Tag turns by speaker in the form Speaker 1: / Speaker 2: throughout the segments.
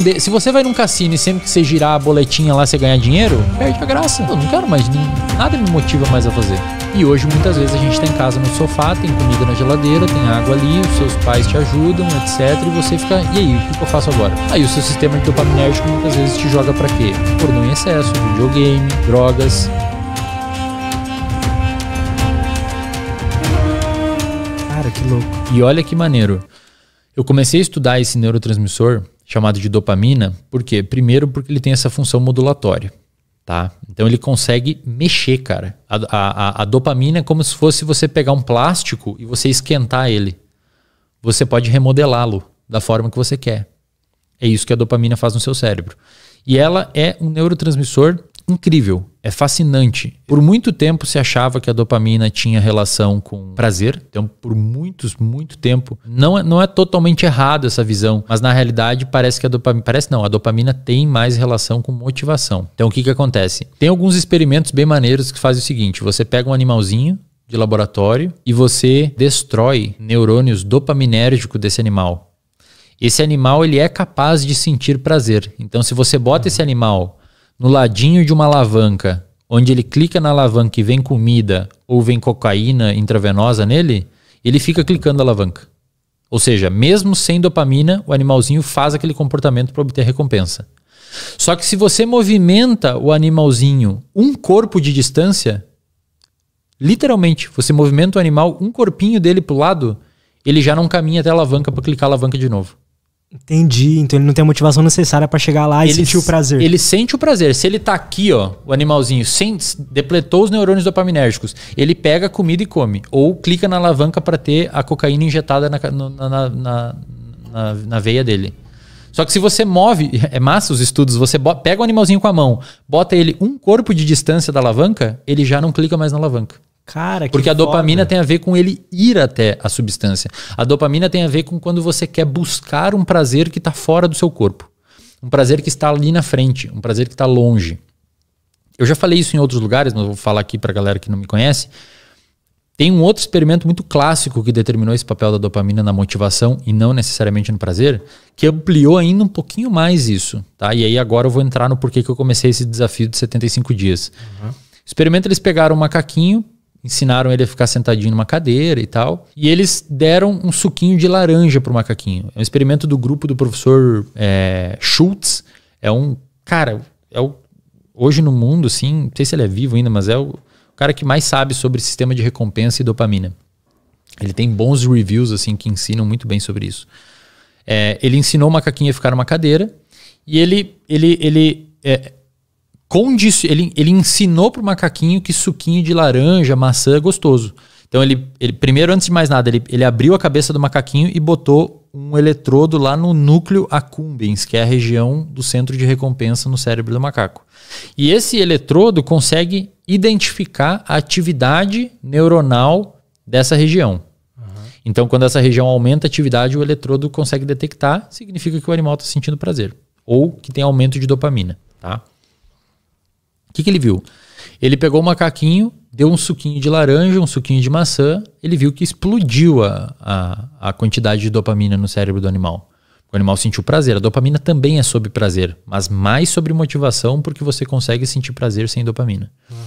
Speaker 1: depender... Se você vai num cassino e sempre que você girar a boletinha lá, você ganhar dinheiro, perde a graça. Eu não quero mais, nada me motiva mais a fazer. E hoje, muitas vezes, a gente tá em casa no sofá, tem comida na geladeira, tem água ali, os seus pais te ajudam, etc. E você fica, e aí, o que eu faço agora? Aí o seu sistema de dopaminérgico muitas vezes te joga pra quê? Pornô em excesso, videogame, drogas.
Speaker 2: Cara, que louco.
Speaker 1: E olha que maneiro. Eu comecei a estudar esse neurotransmissor chamado de dopamina, por quê? Primeiro porque ele tem essa função modulatória, tá? Então ele consegue mexer, cara. A dopamina é como se fosse você pegar um plástico e você esquentar ele. Você pode remodelá-lo da forma que você quer. É isso que a dopamina faz no seu cérebro. E ela é um neurotransmissor incrível, é fascinante. Por muito tempo se achava que a dopamina tinha relação com prazer. Então, por muito tempo, não é totalmente errado essa visão, mas na realidade parece que a dopamina tem mais relação com motivação. Então, o que acontece? Tem alguns experimentos bem maneiros que fazem o seguinte: você pega um animalzinho de laboratório e você destrói neurônios dopaminérgicos desse animal. Esse animal ele é capaz de sentir prazer. Então, se você bota esse animal no ladinho de uma alavanca, onde ele clica na alavanca e vem comida ou vem cocaína intravenosa nele, ele fica clicando a alavanca. Ou seja, mesmo sem dopamina, o animalzinho faz aquele comportamento para obter recompensa. Só que se você movimenta o animalzinho um corpo de distância, literalmente, você movimenta o animal um corpinho dele pro lado, ele já não caminha até a alavanca para clicar a alavanca de novo.
Speaker 2: Entendi, então ele não tem a motivação necessária pra chegar lá e sentir o prazer.
Speaker 1: Ele sente o prazer. Se ele tá aqui, ó, o animalzinho, depletou os neurônios dopaminérgicos, ele pega a comida e come. Ou clica na alavanca pra ter a cocaína injetada na veia dele. Só que se você move, é massa os estudos, você pega o animalzinho com a mão, bota ele um corpo de distância da alavanca, ele já não clica mais na alavanca.
Speaker 2: Cara, que
Speaker 1: porque a dopamina
Speaker 2: foda.
Speaker 1: tem a ver com ele ir até a substância. A dopamina tem a ver com quando você quer buscar um prazer que está fora do seu corpo. Um prazer que está ali na frente, um prazer que está longe. Eu já falei isso em outros lugares, mas vou falar aqui para a galera que não me conhece. Tem um outro experimento muito clássico que determinou esse papel da dopamina na motivação e não necessariamente no prazer, que ampliou ainda um pouquinho mais isso. Tá? E aí agora eu vou entrar no porquê que eu comecei esse desafio de 75 dias. Uhum. Experimento, eles pegaram um macaquinho, ensinaram ele a ficar sentadinho numa cadeira e tal. E eles deram um suquinho de laranja pro macaquinho. É um experimento do grupo do professor Schultz. É um... Cara, hoje no mundo, assim, não sei se ele é vivo ainda, mas é o cara que mais sabe sobre sistema de recompensa e dopamina. Ele tem bons reviews, assim, que ensinam muito bem sobre isso. Ele ensinou o macaquinho a ficar numa cadeira e ele ensinou pro macaquinho que suquinho de laranja, maçã é gostoso. Então ele primeiro, antes de mais nada, ele abriu a cabeça do macaquinho e botou um eletrodo lá no núcleo accumbens, que é a região do centro de recompensa no cérebro do macaco. E esse eletrodo consegue identificar a atividade neuronal dessa região. Uhum. Então, quando essa região aumenta a atividade, o eletrodo consegue detectar, significa que o animal está sentindo prazer. Ou que tem aumento de dopamina, tá? O que ele viu? Ele pegou o macaquinho, deu um suquinho de laranja, um suquinho de maçã, ele viu que explodiu a quantidade de dopamina no cérebro do animal. O animal sentiu prazer. A dopamina também é sobre prazer, mas mais sobre motivação, porque você consegue sentir prazer sem dopamina. Uhum.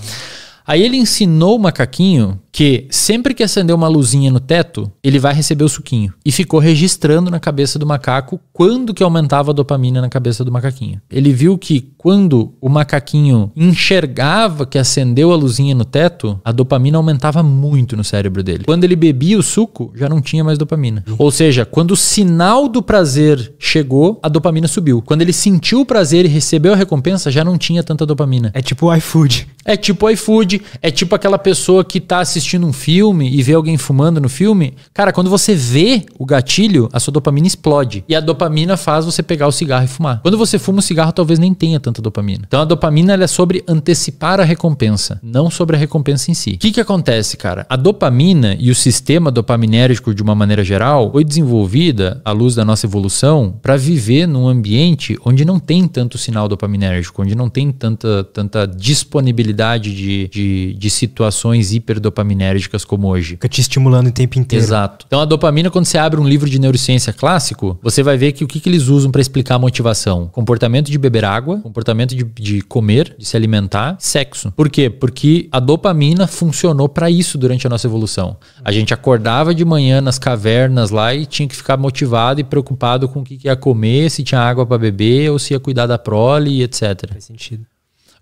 Speaker 1: Aí ele ensinou o macaquinho que sempre que acender uma luzinha no teto, ele vai receber o suquinho. E ficou registrando na cabeça do macaco quando que aumentava a dopamina na cabeça do macaquinho. Ele viu que quando o macaquinho enxergava que acendeu a luzinha no teto, a dopamina aumentava muito no cérebro dele. Quando ele bebia o suco, já não tinha mais dopamina. Ou seja, quando o sinal do prazer chegou, a dopamina subiu. Quando ele sentiu o prazer e recebeu a recompensa, já não tinha tanta dopamina.
Speaker 2: É tipo o iFood.
Speaker 1: É tipo o iFood, é tipo aquela pessoa que tá assistindo um filme e vê alguém fumando no filme. Cara, quando você vê o gatilho, a sua dopamina explode. E a dopamina faz você pegar o cigarro e fumar. Quando você fuma o cigarro, talvez nem tenha tanta dopamina. Então a dopamina ela é sobre antecipar a recompensa, não sobre a recompensa em si. O que acontece, cara? A dopamina e o sistema dopaminérgico, de uma maneira geral, foi desenvolvida à luz da nossa evolução para viver num ambiente onde não tem tanto sinal dopaminérgico, onde não tem tanta disponibilidade de de situações hiperdopaminérgicas como hoje.
Speaker 2: Fica te estimulando o tempo inteiro.
Speaker 1: Exato. Então a dopamina, quando você abre um livro de neurociência clássico, você vai ver que o que eles usam para explicar a motivação? Comportamento de beber água, comportamento de comer, de se alimentar, sexo. Por quê? Porque a dopamina funcionou para isso durante a nossa evolução. A gente acordava de manhã nas cavernas lá e tinha que ficar motivado e preocupado com o que ia comer, se tinha água para beber ou se ia cuidar da prole, etc.
Speaker 2: Faz sentido.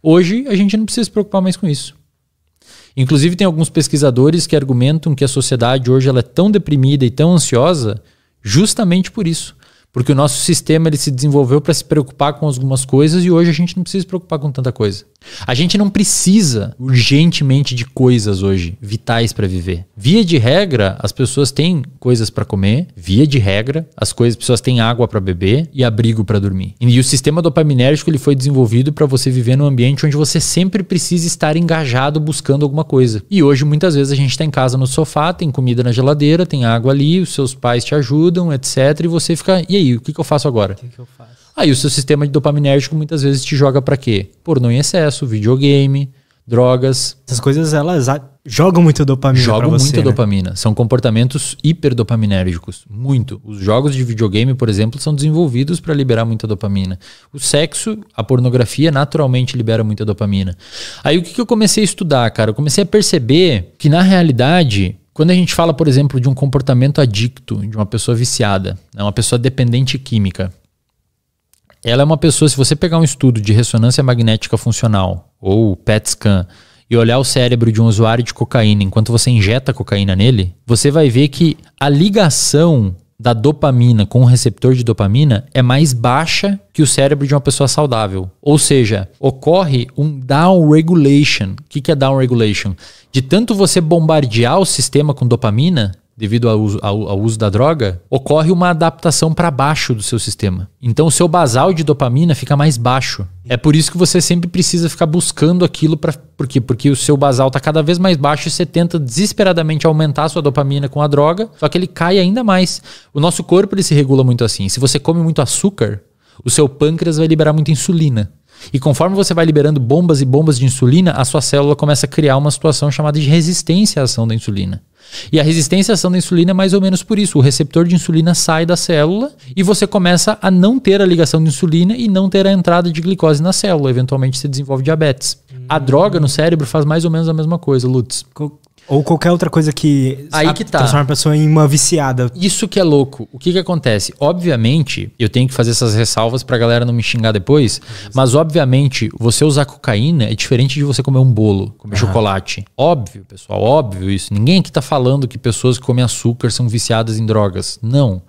Speaker 1: Hoje a gente não precisa se preocupar mais com isso. Inclusive tem alguns pesquisadores que argumentam que a sociedade hoje ela é tão deprimida e tão ansiosa justamente por isso. Porque o nosso sistema ele se desenvolveu para se preocupar com algumas coisas e hoje a gente não precisa se preocupar com tanta coisa. A gente não precisa urgentemente de coisas hoje, vitais para viver. Via de regra, as pessoas têm coisas para comer. Via de regra, as pessoas têm água para beber e abrigo para dormir. E o sistema dopaminérgico ele foi desenvolvido para você viver num ambiente onde você sempre precisa estar engajado buscando alguma coisa. E hoje, muitas vezes, a gente está em casa no sofá, tem comida na geladeira, tem água ali, os seus pais te ajudam, etc. E você fica, e aí, o que eu faço agora?
Speaker 2: O que eu faço?
Speaker 1: Aí o seu sistema de dopaminérgico muitas vezes te joga pra quê? Pornô em excesso, videogame, drogas.
Speaker 2: Essas coisas, elas jogam muito dopamina pra você.
Speaker 1: Jogam muita
Speaker 2: né?
Speaker 1: dopamina. São comportamentos hiperdopaminérgicos. Muito. Os jogos de videogame, por exemplo, são desenvolvidos para liberar muita dopamina. O sexo, a pornografia, naturalmente libera muita dopamina. Aí o que eu comecei a estudar, cara? Eu comecei a perceber que, na realidade, quando a gente fala, por exemplo, de um comportamento adicto, de uma pessoa viciada, uma pessoa dependente química, ela é uma pessoa, se você pegar um estudo de ressonância magnética funcional ou PET scan e olhar o cérebro de um usuário de cocaína enquanto você injeta cocaína nele, você vai ver que a ligação da dopamina com o receptor de dopamina é mais baixa que o cérebro de uma pessoa saudável. Ou seja, ocorre um downregulation. O que é downregulation? De tanto você bombardear o sistema com dopamina, devido ao uso da droga, ocorre uma adaptação para baixo do seu sistema. Então o seu basal de dopamina fica mais baixo. É por isso que você sempre precisa ficar buscando aquilo. Por quê? Porque o seu basal está cada vez mais baixo e você tenta desesperadamente aumentar a sua dopamina com a droga, só que ele cai ainda mais. O nosso corpo ele se regula muito assim. Se você come muito açúcar, o seu pâncreas vai liberar muita insulina. E conforme você vai liberando bombas e bombas de insulina, a sua célula começa a criar uma situação chamada de resistência à ação da insulina. E a resistência à ação da insulina é mais ou menos por isso. O receptor de insulina sai da célula e você começa a não ter a ligação de insulina e não ter a entrada de glicose na célula. Eventualmente você desenvolve diabetes. A droga no cérebro faz mais ou menos a mesma coisa, Lutz.
Speaker 2: Ou qualquer outra coisa que, transforma a pessoa em uma viciada.
Speaker 1: Isso que é louco. O que acontece? Obviamente, eu tenho que fazer essas ressalvas pra galera não me xingar depois, mas obviamente, você usar cocaína é diferente de você comer um bolo, comer chocolate. Óbvio, pessoal, óbvio isso. Ninguém aqui tá falando que pessoas que comem açúcar são viciadas em drogas. Não.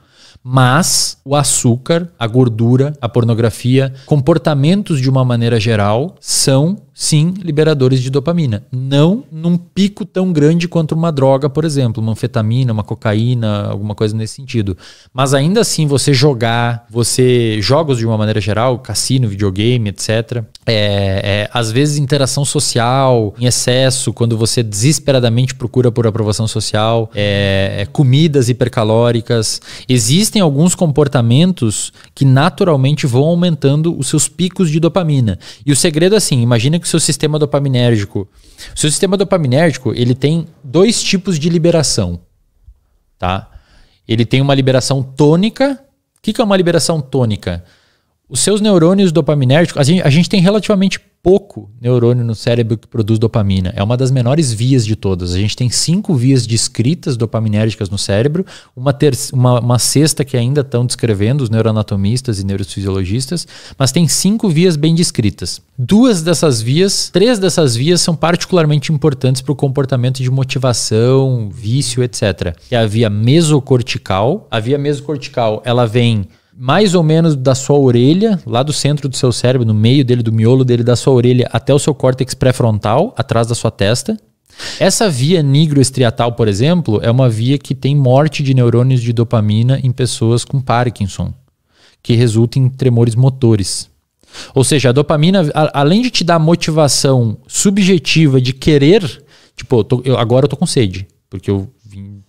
Speaker 1: Mas o açúcar, a gordura, a pornografia, comportamentos de uma maneira geral são, sim, liberadores de dopamina. Não num pico tão grande quanto uma droga, por exemplo, uma anfetamina, uma cocaína, alguma coisa nesse sentido. Mas ainda assim, jogos de uma maneira geral, cassino, videogame, etc. Às vezes interação social em excesso, quando você desesperadamente procura por aprovação social, comidas hipercalóricas. Existem alguns comportamentos que naturalmente vão aumentando os seus picos de dopamina. E o segredo é assim, imagina que o seu sistema dopaminérgico, ele tem dois tipos de liberação, tá? Ele tem uma liberação tônica. O que é uma liberação tônica? Os seus neurônios dopaminérgicos, a gente tem relativamente pouco neurônio no cérebro que produz dopamina. É uma das menores vias de todas. A gente tem 5 vias descritas dopaminérgicas no cérebro, uma sexta que ainda estão descrevendo os neuroanatomistas e neurofisiologistas, mas tem 5 vias bem descritas. 3 dessas vias são particularmente importantes para o comportamento de motivação, vício, etc. É a via mesocortical. A via mesocortical, ela vem mais ou menos da sua orelha, lá do centro do seu cérebro, no meio dele, do miolo dele, da sua orelha até o seu córtex pré-frontal, atrás da sua testa. Essa via nigroestriatal, por exemplo, é uma via que tem morte de neurônios de dopamina em pessoas com Parkinson, que resulta em tremores motores. Ou seja, a dopamina, além de te dar motivação subjetiva de querer, tipo, agora eu tô com sede, porque eu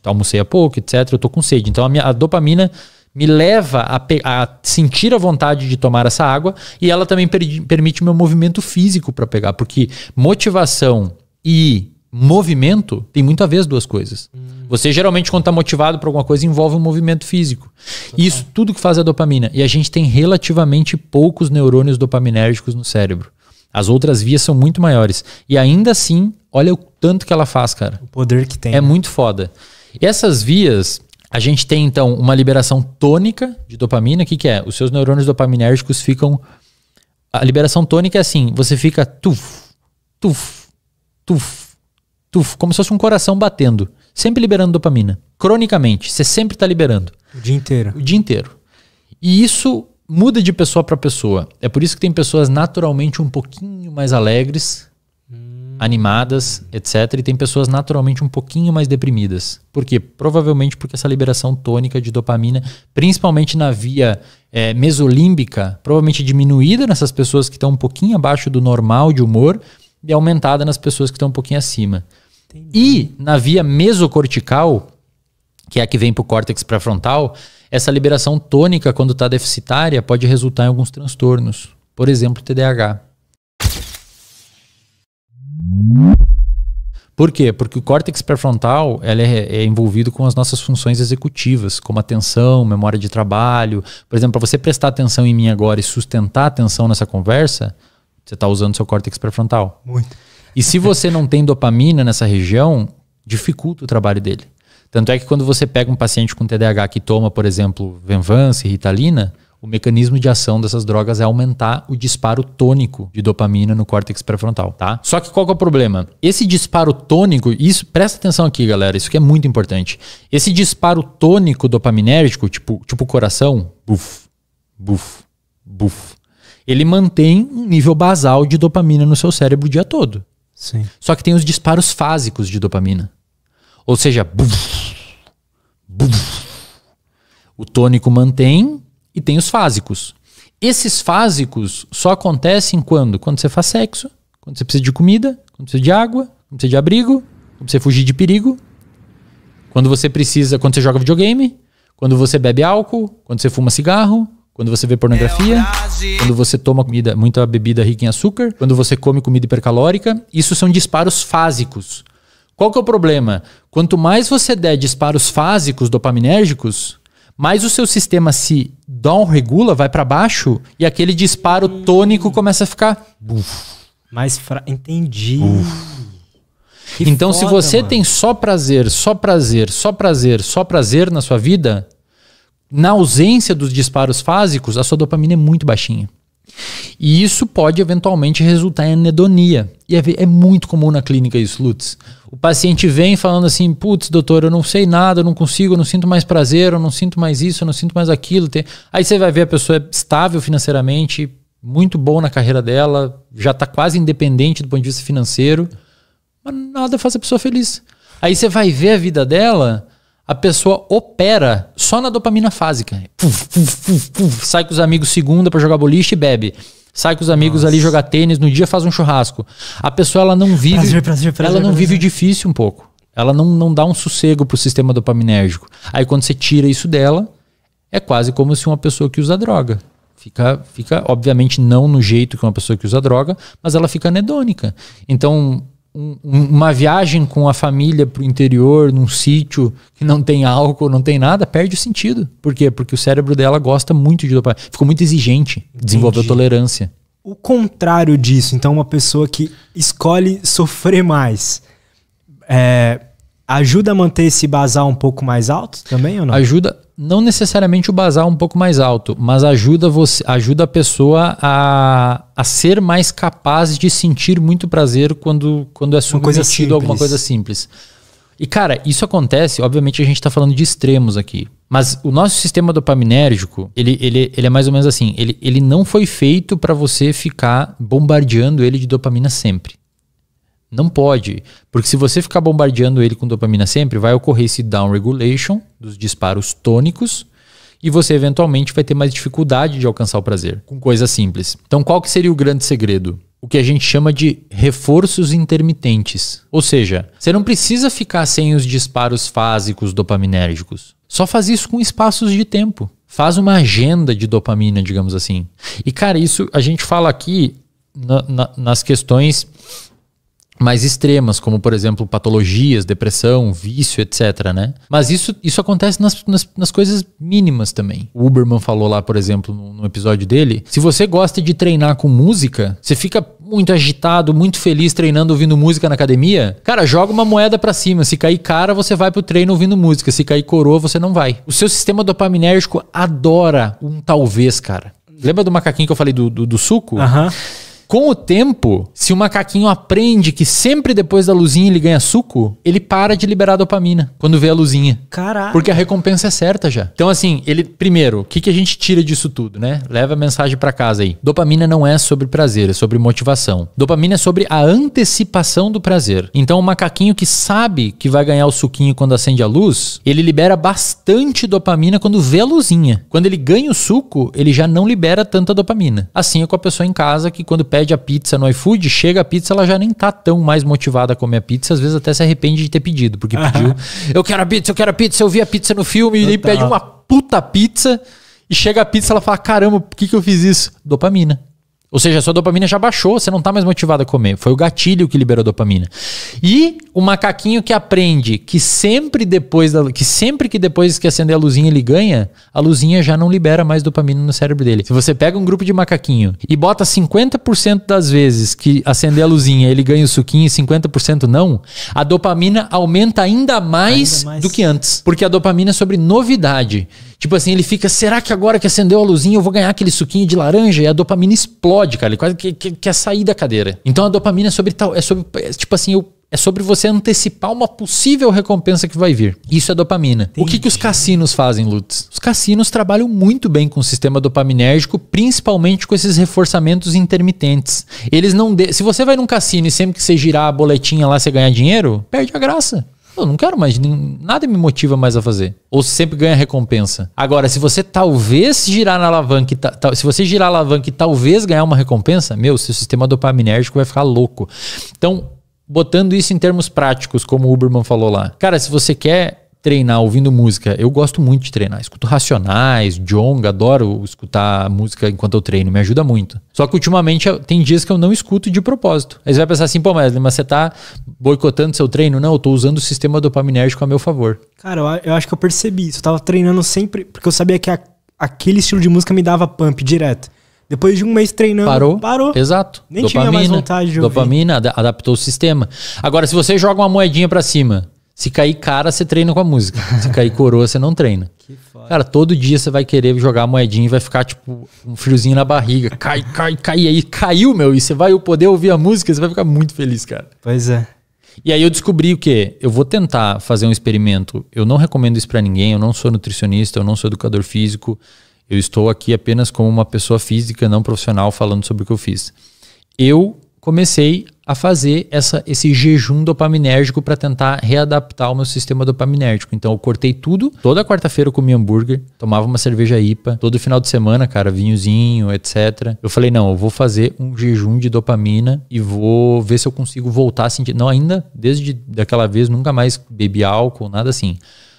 Speaker 1: almocei há pouco, etc, eu tô com sede. Então a dopamina me leva a sentir a vontade de tomar essa água e ela também permite meu movimento físico para pegar, porque motivação e movimento tem muito a ver as duas coisas. Você geralmente, quando está motivado por alguma coisa, envolve um movimento físico. E isso tudo que faz a dopamina. E a gente tem relativamente poucos neurônios dopaminérgicos no cérebro. As outras vias são muito maiores. E ainda assim, olha o tanto que ela faz, cara.
Speaker 2: O poder que tem.
Speaker 1: É muito foda. E essas vias, a gente tem então uma liberação tônica de dopamina. O que é? Os seus neurônios dopaminérgicos ficam... A liberação tônica é assim, você fica tuf, tuf, tuf, tuf, como se fosse um coração batendo. Sempre liberando dopamina. Cronicamente, você sempre está liberando.
Speaker 2: O dia inteiro.
Speaker 1: O dia inteiro. E isso muda de pessoa para pessoa. É por isso que tem pessoas naturalmente um pouquinho mais alegres, animadas, etc. E tem pessoas naturalmente um pouquinho mais deprimidas. Por quê? Provavelmente porque essa liberação tônica de dopamina, principalmente na via mesolímbica, provavelmente diminuída nessas pessoas que estão um pouquinho abaixo do normal de humor e aumentada nas pessoas que estão um pouquinho acima. Entendi. E na via mesocortical, que é a que vem para o córtex pré-frontal, essa liberação tônica, quando está deficitária, pode resultar em alguns transtornos. Por exemplo, TDAH. Por quê? Porque o córtex pré-frontal ela é envolvido com as nossas funções executivas, como atenção, memória de trabalho. Por exemplo, para você prestar atenção em mim agora e sustentar a atenção nessa conversa, você está usando seu córtex pré-frontal.
Speaker 2: Muito.
Speaker 1: E se você não tem dopamina nessa região, dificulta o trabalho dele. Tanto é que quando você pega um paciente com TDAH que toma, por exemplo, Venvanse e Ritalina, o mecanismo de ação dessas drogas é aumentar o disparo tônico de dopamina no córtex pré-frontal, tá? Só que qual que é o problema? Esse disparo tônico, isso, presta atenção aqui, galera, isso que é muito importante. Esse disparo tônico dopaminérgico, tipo coração, buf, buf, buf, ele mantém um nível basal de dopamina no seu cérebro o dia todo.
Speaker 2: Sim.
Speaker 1: Só que tem os disparos fásicos de dopamina. Ou seja, buf, buf. O tônico mantém e tem os fásicos. Esses fásicos só acontecem quando? Quando você faz sexo, quando você precisa de comida, quando precisa de água, quando precisa de abrigo, quando você fugir de perigo, quando você joga videogame, quando você bebe álcool, quando você fuma cigarro, quando você vê pornografia, quando você toma comida, muita bebida rica em açúcar, quando você come comida hipercalórica. Isso são disparos fásicos. Qual que é o problema? Quanto mais você der disparos fásicos dopaminérgicos, mais o seu sistema se down-regula, vai para baixo, e aquele disparo tônico começa a ficar...
Speaker 2: Entendi.
Speaker 1: Então, se você tem só prazer, só prazer, só prazer, só prazer na sua vida, na ausência dos disparos fásicos, a sua dopamina é muito baixinha. E isso pode eventualmente resultar em anedonia. E é muito comum na clínica isso, Lutz. O paciente vem falando assim, putz, doutor, eu não sei nada, eu não consigo, eu não sinto mais prazer, eu não sinto mais isso, eu não sinto mais aquilo. Aí você vai ver a pessoa é estável financeiramente, muito bom na carreira dela, já está quase independente do ponto de vista financeiro, mas nada faz a pessoa feliz. Aí você vai ver a vida dela, a pessoa opera só na dopamina fásica. Sai com os amigos segunda para jogar boliche e bebe. Sai com os amigos ali jogar tênis, no dia faz um churrasco. A pessoa ela não vive, prazer, ela não vive o difícil um pouco. Ela não dá um sossego pro sistema dopaminérgico. Aí quando você tira isso dela, é quase como se uma pessoa que usa droga. Fica obviamente não no jeito que uma pessoa que usa droga, mas ela fica anedônica. Então uma viagem com a família pro interior, num sítio que não tem álcool, não tem nada, perde o sentido. Por quê? Porque o cérebro dela gosta muito de dopamina. Ficou muito exigente, desenvolveu tolerância.
Speaker 2: O contrário disso, então uma pessoa que escolhe sofrer mais, ajuda a manter esse basal um pouco mais alto também ou não?
Speaker 1: Ajuda, não necessariamente o basal um pouco mais alto, mas ajuda a pessoa a ser mais capaz de sentir muito prazer quando é submetido a alguma coisa simples. E cara, isso acontece, obviamente a gente está falando de extremos aqui, mas o nosso sistema dopaminérgico, ele é mais ou menos assim, ele não foi feito para você ficar bombardeando ele de dopamina sempre. Não pode, porque se você ficar bombardeando ele com dopamina sempre, vai ocorrer esse down-regulation dos disparos tônicos e você eventualmente vai ter mais dificuldade de alcançar o prazer com coisas simples. Então qual que seria o grande segredo? O que a gente chama de reforços intermitentes. Ou seja, você não precisa ficar sem os disparos fásicos dopaminérgicos. Só faz isso com espaços de tempo. Faz uma agenda de dopamina, digamos assim. E cara, isso a gente fala aqui nas questões mais extremas, como, por exemplo, patologias, depressão, vício, etc, né? Mas isso acontece nas coisas mínimas também. O Huberman falou lá, por exemplo, no episódio dele, se você gosta de treinar com música, você fica muito agitado, muito feliz treinando ouvindo música na academia, cara, joga uma moeda pra cima. Se cair cara, você vai pro treino ouvindo música. Se cair coroa, você não vai. O seu sistema dopaminérgico adora um talvez, cara. Lembra do macaquinho que eu falei do suco?
Speaker 2: Aham.
Speaker 1: Com o tempo, se o macaquinho aprende que sempre depois da luzinha ele ganha suco, ele para de liberar dopamina quando vê a luzinha.
Speaker 2: Caraca.
Speaker 1: Porque a recompensa é certa já. Então assim, primeiro, o que a gente tira disso tudo, né? Leva a mensagem pra casa aí. Dopamina não é sobre prazer, é sobre motivação. Dopamina é sobre a antecipação do prazer. Então o macaquinho que sabe que vai ganhar o suquinho quando acende a luz, ele libera bastante dopamina quando vê a luzinha. Quando ele ganha o suco, ele já não libera tanta dopamina. Assim é com a pessoa em casa que quando pede a pizza no iFood, chega a pizza, ela já nem tá tão mais motivada a comer a pizza, às vezes até se arrepende de ter pedido, porque pediu, eu quero a pizza, eu vi a pizza no filme, e aí pede uma puta pizza, e chega a pizza, ela fala, caramba, por que eu fiz isso? Dopamina. Ou seja, a sua dopamina já baixou, você não tá mais motivado a comer. Foi o gatilho que liberou a dopamina. E o macaquinho que aprende que sempre que depois que acender a luzinha ele ganha, a luzinha já não libera mais dopamina no cérebro dele. Se você pega um grupo de macaquinho e bota 50% das vezes que acender a luzinha ele ganha o suquinho e 50% não, a dopamina aumenta ainda mais do que antes. Porque a dopamina é sobre novidade. Tipo assim, ele fica, será que agora que acendeu a luzinha eu vou ganhar aquele suquinho de laranja? E a dopamina explode, cara. Ele quase quer sair da cadeira. Então a dopamina é sobre tipo assim, é sobre você antecipar uma possível recompensa que vai vir. Isso é dopamina. Entendi. O que os cassinos fazem, Lutz? Os cassinos trabalham muito bem com o sistema dopaminérgico, principalmente com esses reforçamentos intermitentes. Eles não... Se você vai num cassino e sempre que você girar a boletinha lá você ganhar dinheiro, perde a graça. Eu não quero mais, nada me motiva mais a fazer. Ou sempre ganha recompensa. Agora, se você talvez girar na alavanca, se você girar a alavanca e talvez ganhar uma recompensa, seu sistema dopaminérgico vai ficar louco. Então, botando isso em termos práticos, como o Huberman falou lá. Cara, se você quer treinar ouvindo música, eu gosto muito de treinar. Escuto Racionais, Djonga, adoro escutar música enquanto eu treino, me ajuda muito. Só que ultimamente tem dias que eu não escuto de propósito. Aí você vai pensar assim, pô, mas você tá boicotando seu treino? Não, eu tô usando o sistema dopaminérgico a meu favor.
Speaker 2: Cara, eu acho que eu percebi isso. Eu tava treinando sempre, porque eu sabia que aquele estilo de música me dava pump direto. Depois de um mês treinando, parou.
Speaker 1: Exato.
Speaker 2: Nem tinha mais vontade de ouvir.
Speaker 1: Dopamina adaptou o sistema. Agora, se você joga uma moedinha pra cima, se cair cara, você treina com a música. Se cair coroa, você não treina. Que foda. Cara, todo dia você vai querer jogar a moedinha e vai ficar tipo um friozinho na barriga. Cai. E aí caiu, e você vai poder ouvir a música, você vai ficar muito feliz, cara.
Speaker 2: Pois é.
Speaker 1: E aí eu descobri o quê? Eu vou tentar fazer um experimento. Eu não recomendo isso pra ninguém, eu não sou nutricionista, eu não sou educador físico. Eu estou aqui apenas como uma pessoa física, não profissional, falando sobre o que eu fiz. Eu comecei a fazer esse jejum dopaminérgico para tentar readaptar o meu sistema dopaminérgico. Então eu cortei tudo. Toda quarta-feira eu comia hambúrguer, tomava uma cerveja IPA. Todo final de semana, cara, vinhozinho, etc. Eu falei, não, eu vou fazer um jejum de dopamina e vou ver se eu consigo voltar a sentir. Não, ainda desde daquela vez, nunca mais bebi álcool, nada assim.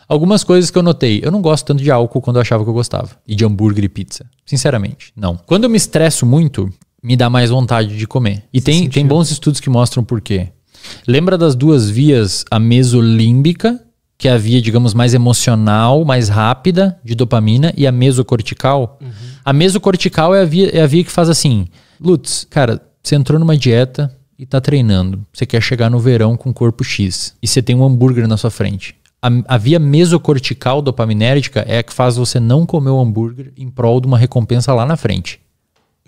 Speaker 1: Algumas coisas que eu notei. Eu não gosto tanto de álcool quando eu achava que eu gostava. E de hambúrguer e pizza. Sinceramente, não. Quando eu me estresso muito, me dá mais vontade de comer. E tem bons estudos que mostram por quê. Lembra das duas vias, a mesolímbica, que é a via, digamos, mais emocional, mais rápida de dopamina, e a mesocortical? Uhum. A mesocortical é a via que faz assim, Lutz, cara, você entrou numa dieta e tá treinando. Você quer chegar no verão com corpo X. E você tem um hambúrguer na sua frente. A via mesocortical dopaminérgica é a que faz você não comer o hambúrguer em prol de uma recompensa lá na frente.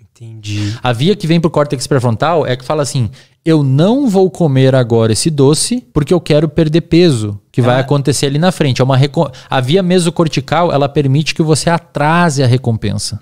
Speaker 2: Entendi.
Speaker 1: A via que vem pro córtex pré-frontal é que fala assim, eu não vou comer agora esse doce porque eu quero perder peso, que vai acontecer ali na frente. A via mesocortical, ela permite que você atrase a recompensa.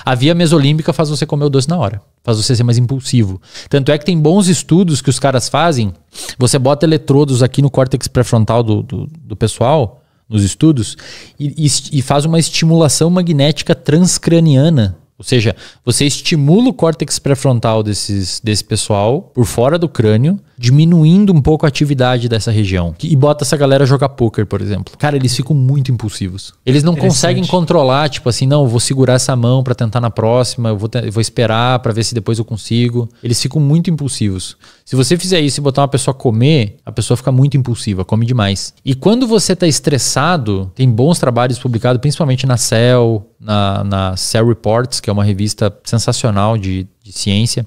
Speaker 1: A via mesolímbica faz você comer o doce na hora. Faz você ser mais impulsivo. Tanto é que tem bons estudos que os caras fazem. Você bota eletrodos aqui no córtex pré-frontal do pessoal, nos estudos, e faz uma estimulação magnética transcraniana. Ou seja, você estimula o córtex pré-frontal desse pessoal por fora do crânio diminuindo um pouco a atividade dessa região. E bota essa galera jogar poker, por exemplo. Cara, eles ficam muito impulsivos. Eles não conseguem controlar, tipo assim, não, eu vou segurar essa mão pra tentar na próxima, eu vou esperar pra ver se depois eu consigo. Eles ficam muito impulsivos. Se você fizer isso e botar uma pessoa comer, a pessoa fica muito impulsiva, come demais. E quando você tá estressado, tem bons trabalhos publicados, principalmente na Cell, na Cell Reports, que é uma revista sensacional de ciência,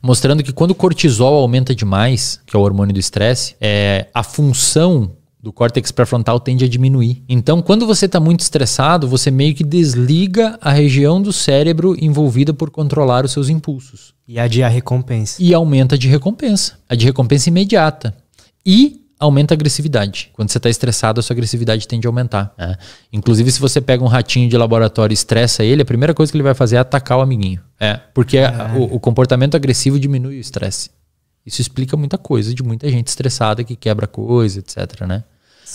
Speaker 1: mostrando que quando o cortisol aumenta demais, que é o hormônio do estresse, a função do córtex pré-frontal tende a diminuir. Então, quando você está muito estressado, você meio que desliga a região do cérebro envolvida por controlar os seus impulsos.
Speaker 2: E a de recompensa.
Speaker 1: E aumenta a de recompensa. A de recompensa imediata. E aumenta a agressividade. Quando você está estressado, a sua agressividade tende a aumentar. Né? Inclusive, se você pega um ratinho de laboratório e estressa ele, a primeira coisa que ele vai fazer é atacar o amiguinho. Porque o comportamento agressivo diminui o estresse. Isso explica muita coisa de muita gente estressada que quebra coisa, etc. Né?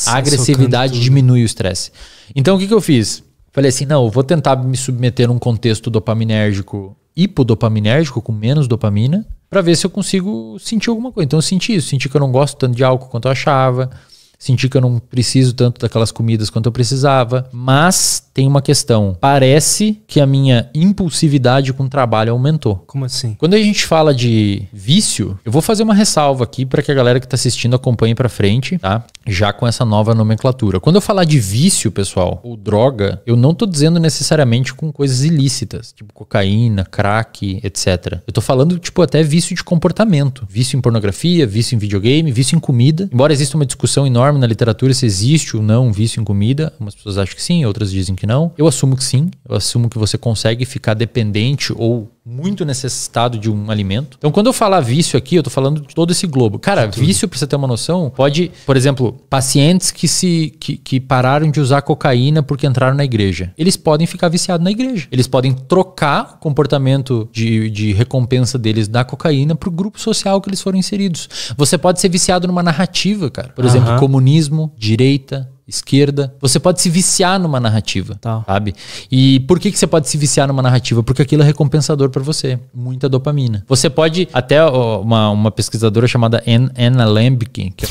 Speaker 1: A agressividade diminui o estresse. Então, o que eu fiz? Falei assim, não, eu vou tentar me submeter num contexto dopaminérgico, hipodopaminérgico, com menos dopamina, para ver se eu consigo sentir alguma coisa. Então eu senti isso, senti que eu não gosto tanto de álcool quanto eu achava, senti que eu não preciso tanto daquelas comidas quanto eu precisava, mas tem uma questão, parece que a minha impulsividade com o trabalho aumentou.
Speaker 2: Como assim?
Speaker 1: Quando a gente fala de vício, eu vou fazer uma ressalva aqui para que a galera que está assistindo acompanhe para frente, tá? Já com essa nova nomenclatura. Quando eu falar de vício, pessoal, ou droga, eu não tô dizendo necessariamente com coisas ilícitas, tipo cocaína, crack, etc. Eu tô falando, tipo, até vício de comportamento. Vício em pornografia, vício em videogame, vício em comida. Embora exista uma discussão enorme na literatura se existe ou não um vício em comida, umas pessoas acham que sim, outras dizem que não. Eu assumo que sim. Eu assumo que você consegue ficar dependente ou muito necessitado de um alimento. Então, quando eu falar vício aqui, eu tô falando de todo esse globo. Cara, vício, pra você ter uma noção, pode, por exemplo, pacientes que pararam de usar cocaína porque entraram na igreja. Eles podem ficar viciados na igreja. Eles podem trocar o comportamento de recompensa deles da cocaína pro grupo social que eles foram inseridos. Você pode ser viciado numa narrativa, cara. Por exemplo, comunismo, direita, esquerda. Você pode se viciar numa narrativa, sabe? E por que você pode se viciar numa narrativa? Porque aquilo é recompensador para você. Muita dopamina. Você pode, até uma pesquisadora chamada Anna Lembke, que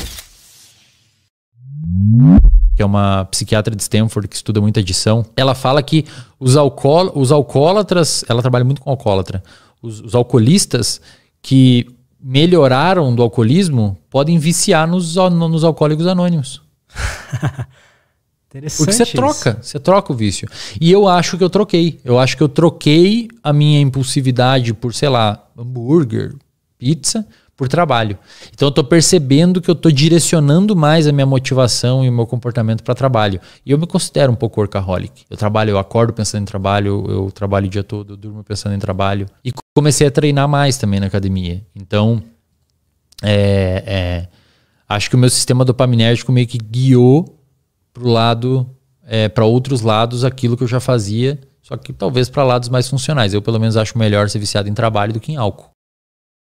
Speaker 1: é uma psiquiatra de Stanford que estuda muita adição, ela fala que os alcoólatras, ela trabalha muito com alcoólatra, os alcoolistas que melhoraram do alcoolismo podem viciar nos alcoólicos anônimos. Porque você troca o vício. E eu acho que eu troquei. Eu acho que eu troquei a minha impulsividade por, sei lá, hambúrguer, pizza, por trabalho. Então eu tô percebendo que eu tô direcionando mais a minha motivação e o meu comportamento para trabalho. E eu me considero um pouco workaholic. Eu acordo pensando em trabalho, eu trabalho o dia todo, eu durmo pensando em trabalho. E comecei a treinar mais também na academia. Então, acho que o meu sistema dopaminérgico meio que guiou pro lado, para outros lados, aquilo que eu já fazia, só que talvez para lados mais funcionais. Eu, pelo menos, acho melhor ser viciado em trabalho do que em álcool.